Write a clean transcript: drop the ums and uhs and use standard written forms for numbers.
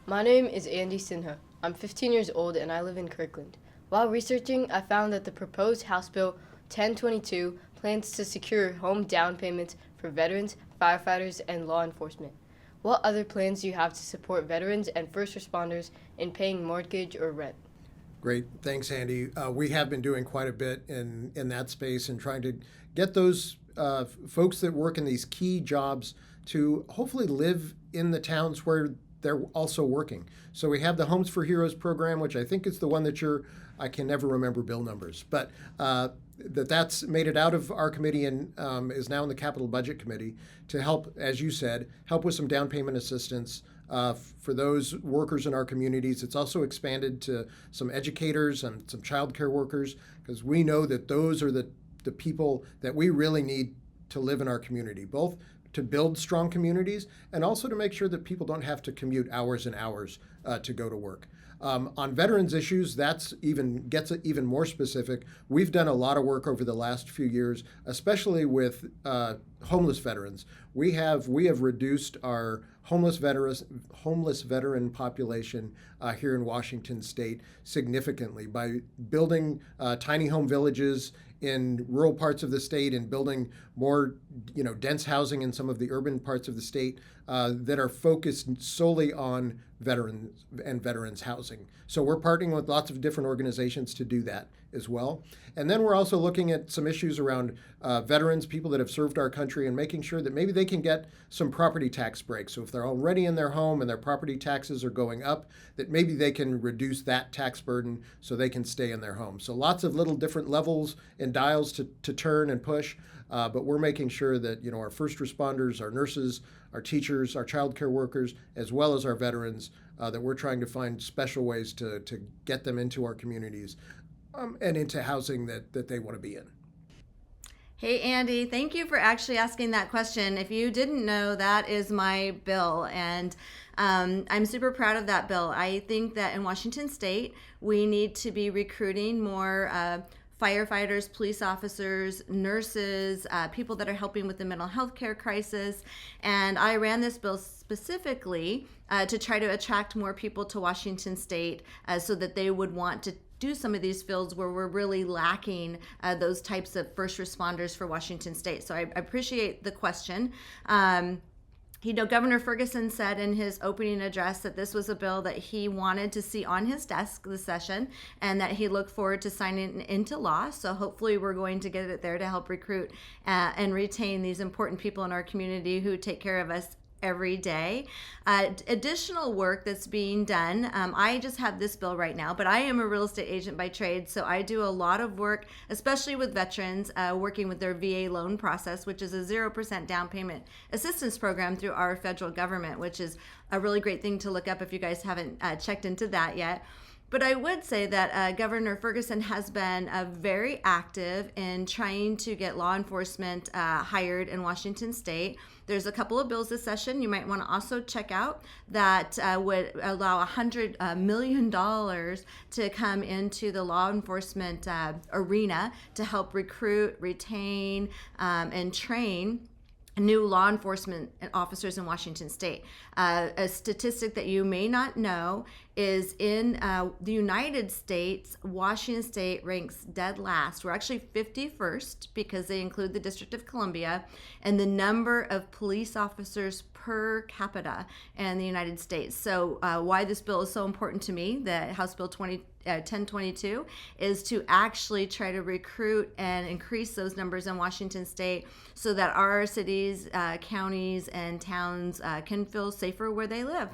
My name is Andy Sinha. I'm 15 years old and I live in Kirkland. While researching, I found that the proposed House Bill 1022 plans to secure home down payments for veterans, firefighters, and law enforcement. What other plans do you have to support veterans and first responders in paying mortgage or rent? Great. Thanks, Andy. We have been doing quite a bit in that space and trying to get those folks that work in these key jobs to hopefully live in the towns where they're also working. So we have the Homes for Heroes program, which I think is the one that I can never remember bill numbers, but that's made it out of our committee and is now in the Capital Budget Committee to help, as you said, help with some down payment assistance for those workers in our communities. It's also expanded to some educators and some child care workers, because we know that those are the people that we really need to live in our community, both to build strong communities and also to make sure that people don't have to commute hours and hours to go to work. On veterans issues, gets even more specific. We've done a lot of work over the last few years, especially with homeless veterans. We have reduced our homeless veteran population here in Washington State significantly by building tiny home villages in rural parts of the state and building more, dense housing in some of the urban parts of the state that are focused solely on veterans and veterans housing. So we're partnering with lots of different organizations to do that as well. And then we're also looking at some issues around veterans, people that have served our country, and making sure that maybe they can get some property tax breaks. So if they're already in their home and their property taxes are going up, that maybe they can reduce that tax burden so they can stay in their home. So lots of little different levels and dials to turn and push. But we're making sure that our first responders, our nurses, our teachers, our child care workers, as well as our veterans, that we're trying to find special ways to get them into our communities and into housing that they want to be in. Hey, Andy, thank you for actually asking that question. If you didn't know, that is my bill, and I'm super proud of that bill. I think that in Washington State, we need to be recruiting more firefighters, police officers, nurses, people that are helping with the mental health care crisis. And I ran this bill specifically to try to attract more people to Washington State so that they would want to do some of these fields where we're really lacking those types of first responders for Washington State. So I appreciate the question. Governor Ferguson said in his opening address that this was a bill that he wanted to see on his desk this session and that he looked forward to signing it into law. So hopefully we're going to get it there to help recruit and retain these important people in our community who take care of us every day. Additional work that's being done. I just have this bill right now, but I am a real estate agent by trade, so I do a lot of work, especially with veterans, working with their VA loan process, which is a 0% down payment assistance program through our federal government, which is a really great thing to look up if you guys haven't checked into that yet. But I would say that Governor Ferguson has been very active in trying to get law enforcement hired in Washington State. There's a couple of bills this session you might want to also check out that would allow $100 million to come into the law enforcement arena to help recruit, retain, and train new law enforcement officers in Washington State. A statistic that you may not know is in the United States, Washington State ranks dead last. We're actually 51st because they include the District of Columbia and the number of police officers per capita in the United States. So why this bill is so important to me, the House Bill 1022, is to actually try to recruit and increase those numbers in Washington State so that our cities, counties, and towns can feel safer where they live.